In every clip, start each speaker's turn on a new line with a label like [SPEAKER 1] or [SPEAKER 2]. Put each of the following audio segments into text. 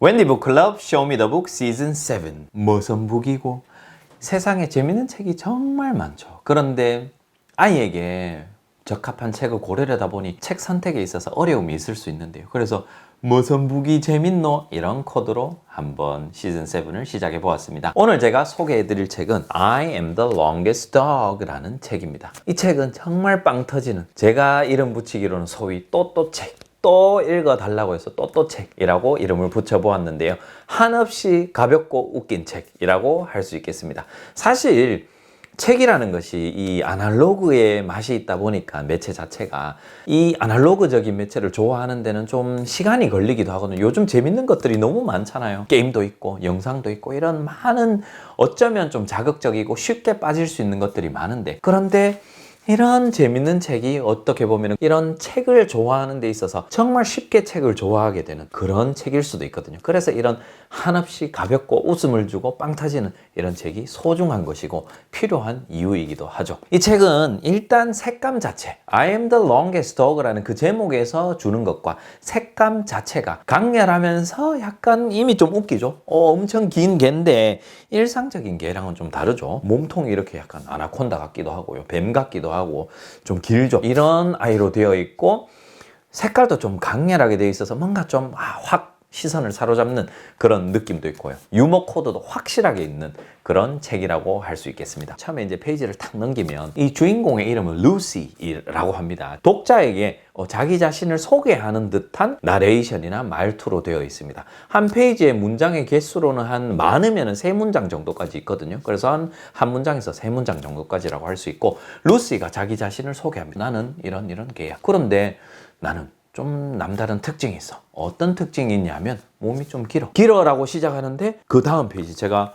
[SPEAKER 1] 웬디 북클럽 쇼미더북 시즌 7 머선북이고 세상에 재밌는 책이 정말 많죠. 그런데 아이에게 적합한 책을 고르려다 보니 책 선택에 있어서 어려움이 있을 수 있는데요. 그래서 머선북이 재밌노? 이런 코드로 한번 시즌 7을 시작해 보았습니다. 오늘 제가 소개해 드릴 책은 I am the longest dog 라는 책입니다. 이 책은 정말 빵 터지는, 제가 이름 붙이기로는 소위 또또책, 또 읽어달라고 해서 또또책이라고 이름을 붙여보았는데요. 한없이 가볍고 웃긴 책이라고 할 수 있겠습니다. 사실 책이라는 것이 이 아날로그의 맛이 있다 보니까 매체 자체가 이 아날로그적인 매체를 좋아하는 데는 좀 시간이 걸리기도 하거든요. 요즘 재밌는 것들이 너무 많잖아요. 게임도 있고 영상도 있고 이런 많은, 어쩌면 좀 자극적이고 쉽게 빠질 수 있는 것들이 많은데, 그런데 이런 재밌는 책이 어떻게 보면 이런 책을 좋아하는 데 있어서 정말 쉽게 책을 좋아하게 되는 그런 책일 수도 있거든요. 그래서 이런 한없이 가볍고 웃음을 주고 빵 터지는 이런 책이 소중한 것이고 필요한 이유이기도 하죠. 이 책은 일단 색감 자체, I am the longest dog라는 그 제목에서 주는 것과 색감 자체가 강렬하면서 약간 이미 좀 웃기죠. 엄청 긴 개인데 일상적인 개랑은 좀 다르죠. 몸통이 이렇게 약간 아나콘다 같기도 하고요, 뱀 같기도 하고 좀 길죠. 이런 아이로 되어 있고 색깔도 좀 강렬하게 되어 있어서 뭔가 좀 확 시선을 사로잡는 그런 느낌도 있고요. 유머 코드도 확실하게 있는 그런 책이라고 할 수 있겠습니다. 처음에 이제 페이지를 탁 넘기면 이 주인공의 이름은 루시라고 합니다. 독자에게 자기 자신을 소개하는 듯한 나레이션이나 말투로 되어 있습니다. 한 페이지의 문장의 개수로는 한 많으면 3문장 정도까지 있거든요. 그래서 한 문장에서 3문장 정도까지라고 할 수 있고, 루시가 자기 자신을 소개합니다. 나는 이런 개야. 그런데 나는 좀 남다른 특징이 있어. 어떤 특징이 있냐면 몸이 좀 길어라고 시작하는데 그 다음 페이지, 제가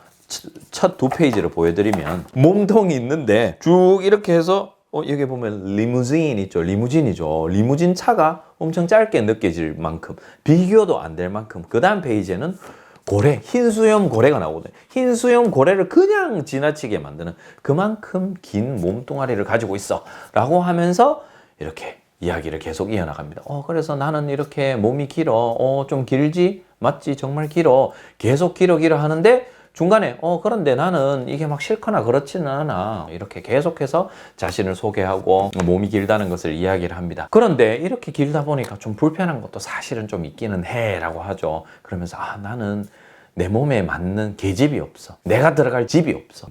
[SPEAKER 1] 첫 2페이지를 보여드리면 몸통이 있는데 쭉 이렇게 해서 여기 보면 리무진 있죠. 리무진이죠. 리무진 차가 엄청 짧게 느껴질 만큼, 비교도 안 될 만큼. 그 다음 페이지에는 고래, 흰 수염 고래가 나오거든요. 흰 수염 고래를 그냥 지나치게 만드는 그만큼 긴 몸뚱아리를 가지고 있어 라고 하면서 이렇게 이야기를 계속 이어나갑니다. 그래서 나는 이렇게 몸이 길어. 좀 길지? 맞지? 정말 길어. 계속 길어 하는데 중간에 그런데 나는 이게 막 싫거나 그렇지는 않아. 이렇게 계속해서 자신을 소개하고 몸이 길다는 것을 이야기를 합니다. 그런데 이렇게 길다 보니까 좀 불편한 것도 사실은 좀 있기는 해 라고 하죠. 그러면서 나는 내 몸에 맞는 계집이 없어. 내가 들어갈 집이 없어.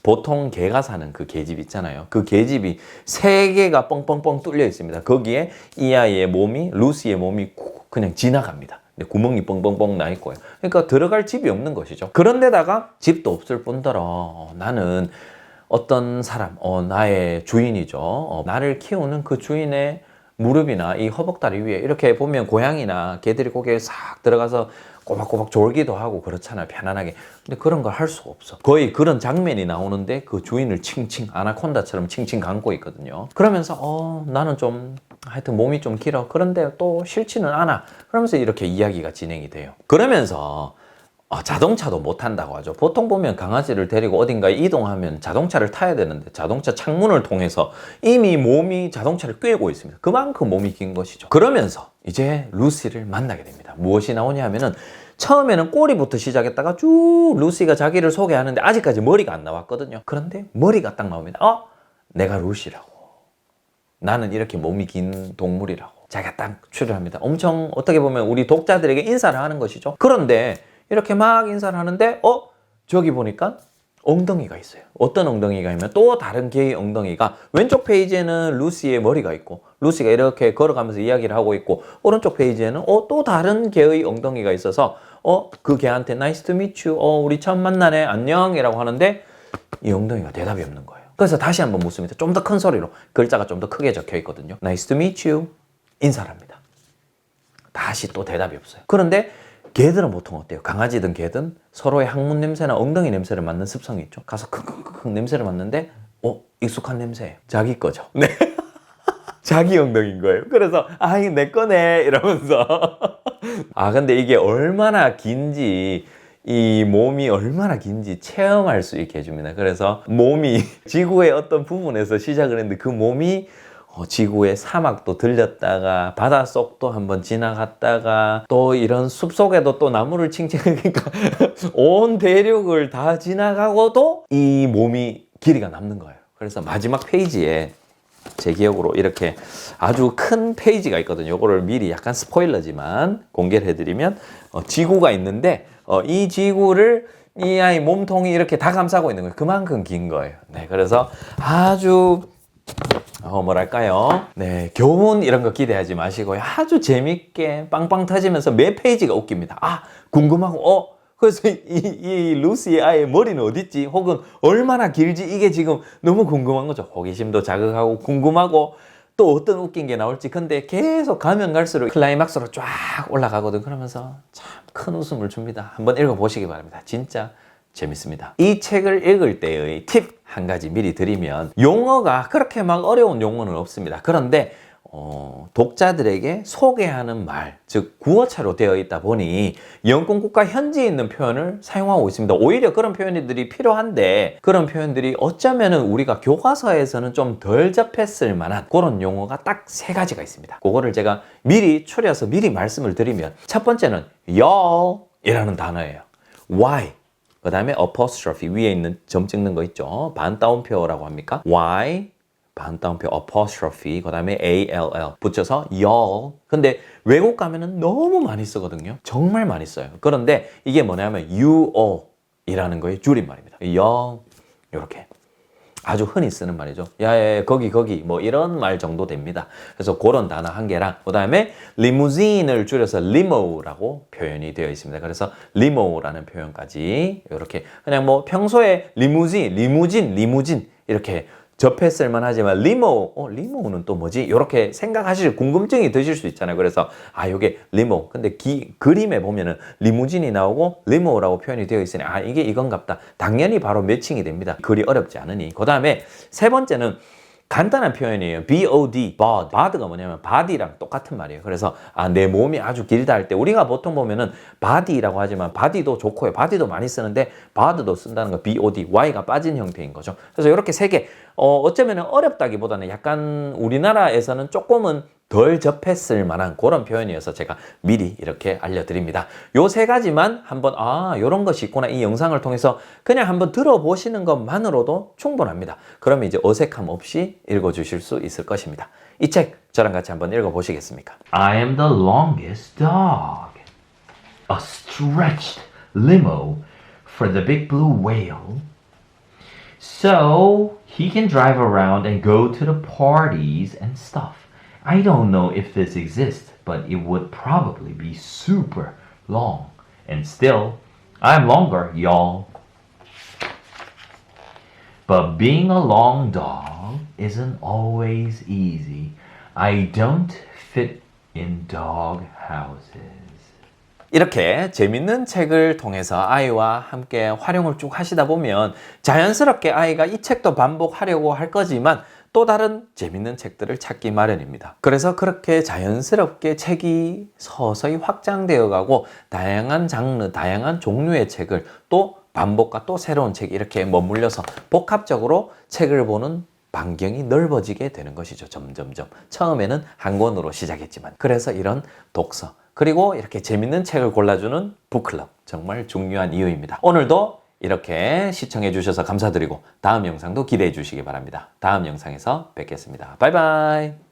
[SPEAKER 1] 보통 개가 사는 그 계집 있잖아요. 그 계집이 3개가 뻥뻥뻥 뚫려 있습니다. 거기에 이 아이의 몸이, 루시의 몸이 그냥 지나갑니다. 구멍이 뻥뻥뻥 나 있고요. 그러니까 들어갈 집이 없는 것이죠. 그런데다가 집도 없을 뿐더러 나는 어떤 사람, 나의 주인이죠. 나를 키우는 그 주인의 무릎이나 이 허벅다리 위에 이렇게 보면 고양이나 개들이 고개에 싹 들어가서 꼬박꼬박 졸기도 하고 그렇잖아요, 편안하게. 근데 그런 걸 할 수가 없어. 거의 그런 장면이 나오는데 그 주인을 칭칭, 아나콘다처럼 칭칭 감고 있거든요. 그러면서 나는 좀 하여튼 몸이 좀 길어. 그런데 또 싫지는 않아. 그러면서 이렇게 이야기가 진행이 돼요. 그러면서 자동차도 못 탄다고 하죠. 보통 보면 강아지를 데리고 어딘가에 이동하면 자동차를 타야 되는데 자동차 창문을 통해서 이미 몸이 자동차를 꿰고 있습니다. 그만큼 몸이 긴 것이죠. 그러면서 이제 루시를 만나게 됩니다. 무엇이 나오냐 하면은 처음에는 꼬리부터 시작했다가 쭉 루시가 자기를 소개하는데 아직까지 머리가 안 나왔거든요. 그런데 머리가 딱 나옵니다. 내가 루시라고. 나는 이렇게 몸이 긴 동물이라고. 자기가 딱 출연합니다. 엄청 어떻게 보면 우리 독자들에게 인사를 하는 것이죠. 그런데 이렇게 막 인사를 하는데 저기 보니까 엉덩이가 있어요. 어떤 엉덩이가 있냐면 또 다른 개의 엉덩이가, 왼쪽 페이지에는 루시의 머리가 있고 루시가 이렇게 걸어가면서 이야기를 하고 있고, 오른쪽 페이지에는 또 다른 개의 엉덩이가 있어서 그 개한테 Nice to meet you, 우리 처음 만나네, 안녕이라고 하는데 이 엉덩이가 대답이 없는 거예요. 그래서 다시 한번 묻습니다. 좀 더 큰 소리로, 글자가 좀 더 크게 적혀 있거든요. Nice to meet you, 인사를 합니다. 다시 또 대답이 없어요. 그런데 개들은 보통 어때요? 강아지든 개든 서로의 항문 냄새나 엉덩이 냄새를 맡는 습성이 있죠. 가서 킁킁킁 냄새를 맡는데 익숙한 냄새예요. 자기 거죠. 네. 자기 엉덩이인 거예요. 그래서 이거 내 거네 이러면서 근데 이게 얼마나 긴지, 이 몸이 얼마나 긴지 체험할 수 있게 해줍니다. 그래서 몸이 지구의 어떤 부분에서 시작을 했는데 그 몸이 지구의 사막도 들렸다가 바닷속도 한번 지나갔다가 또 이런 숲속에도 또 나무를 칭칭하니까 온 대륙을 다 지나가고도 이 몸이 길이가 남는 거예요. 그래서 마지막 페이지에 제 기억으로 이렇게 아주 큰 페이지가 있거든요. 이거를 미리 약간 스포일러지만 공개를 해드리면 지구가 있는데 이 지구를 이 아이 몸통이 이렇게 다 감싸고 있는 거예요. 그만큼 긴 거예요. 네, 그래서 아주 뭐랄까요? 네, 교훈 이런 거 기대하지 마시고요. 아주 재밌게 빵빵 터지면서 매 페이지가 웃깁니다. 아, 궁금하고 그래서 이 루시의 아이의 머리는 어딨지? 혹은 얼마나 길지? 이게 지금 너무 궁금한 거죠. 호기심도 자극하고 궁금하고 또 어떤 웃긴 게 나올지. 근데 계속 가면 갈수록 클라이막스로 쫙 올라가거든. 그러면서 참 큰 웃음을 줍니다. 한번 읽어보시기 바랍니다. 진짜 재밌습니다. 이 책을 읽을 때의 팁 한 가지 미리 드리면 용어가 그렇게 막 어려운 용어는 없습니다. 그런데 독자들에게 소개하는 말, 즉 구어체로 되어 있다 보니 영권 국가 현지에 있는 표현을 사용하고 있습니다. 오히려 그런 표현들이 필요한데 그런 표현들이 어쩌면은 우리가 교과서에서는 좀 덜 접했을 만한 그런 용어가 딱 세 가지가 있습니다. 그거를 제가 미리 추려서 미리 말씀을 드리면 첫 번째는 y'all 이라는 단어예요. why 그 다음에 apostrophe 위에 있는 점 찍는 거 있죠. 반따옴표라고 합니까? why 반따옴표 apostrophe 그 다음에 all 붙여서 y'all. 근데 외국 가면은 너무 많이 쓰거든요. 정말 많이 써요. 그런데 이게 뭐냐면 you all 이라는 거의 줄임말입니다. y'all 이렇게 아주 흔히 쓰는 말이죠. 야, 거기 뭐 이런 말 정도 됩니다. 그래서 그런 단어 한 개랑 그 다음에 리무진을 줄여서 limo라고 표현이 되어 있습니다. 그래서 limo라는 표현까지 이렇게 그냥 뭐 평소에 리무진 이렇게 접했을 만하지만 리모는 또 뭐지? 이렇게 생각하실 궁금증이 드실 수 있잖아요. 그래서 요게 리모. 근데 그림에 보면은 리무진이 나오고 리모라고 표현이 되어 있으니 이게 이건갑다. 당연히 바로 매칭이 됩니다. 글이 어렵지 않으니. 그 다음에 세 번째는 간단한 표현이에요. BOD, bod. bod가 뭐냐면 body랑 똑같은 말이에요. 그래서 내 몸이 아주 길다 할 때 우리가 보통 보면은 body라고 하지만 body도 좋고요. body도 많이 쓰는데 bod도 쓴다는 거 BOD, Y가 빠진 형태인 거죠. 그래서 이렇게 세 개 어쩌면 어렵다기보다는 약간 우리나라에서는 조금은 덜 접했을 만한 그런 표현이어서 제가 미리 이렇게 알려드립니다. 요 세 가지만 한번 요런 것이 있구나 이 영상을 통해서 그냥 한번 들어보시는 것만으로도 충분합니다. 그러면 이제 어색함 없이 읽어주실 수 있을 것입니다. 이 책 저랑 같이 한번 읽어보시겠습니까? I am the longest dog. A stretched limo for the big blue whale. So he can drive around and go to the parties and stuff. I don't know if this exists, but it would probably be super long. And still, I'm longer, y'all. But being a long dog isn't always easy. I don't fit in dog houses. 이렇게 재밌는 책을 통해서 아이와 함께 활용을 쭉 하시다 보면 자연스럽게 아이가 이 책도 반복하려고 할 거지만 또 다른 재밌는 책들을 찾기 마련입니다. 그래서 그렇게 자연스럽게 책이 서서히 확장되어 가고 다양한 장르, 다양한 종류의 책을 또 반복과 또 새로운 책 이렇게 머물려서 복합적으로 책을 보는 반경이 넓어지게 되는 것이죠. 점점점. 처음에는 한 권으로 시작했지만. 그래서 이런 독서 그리고 이렇게 재밌는 책을 골라주는 북클럽 정말 중요한 이유입니다. 오늘도 이렇게 시청해 주셔서 감사드리고 다음 영상도 기대해 주시기 바랍니다. 다음 영상에서 뵙겠습니다. 바이바이.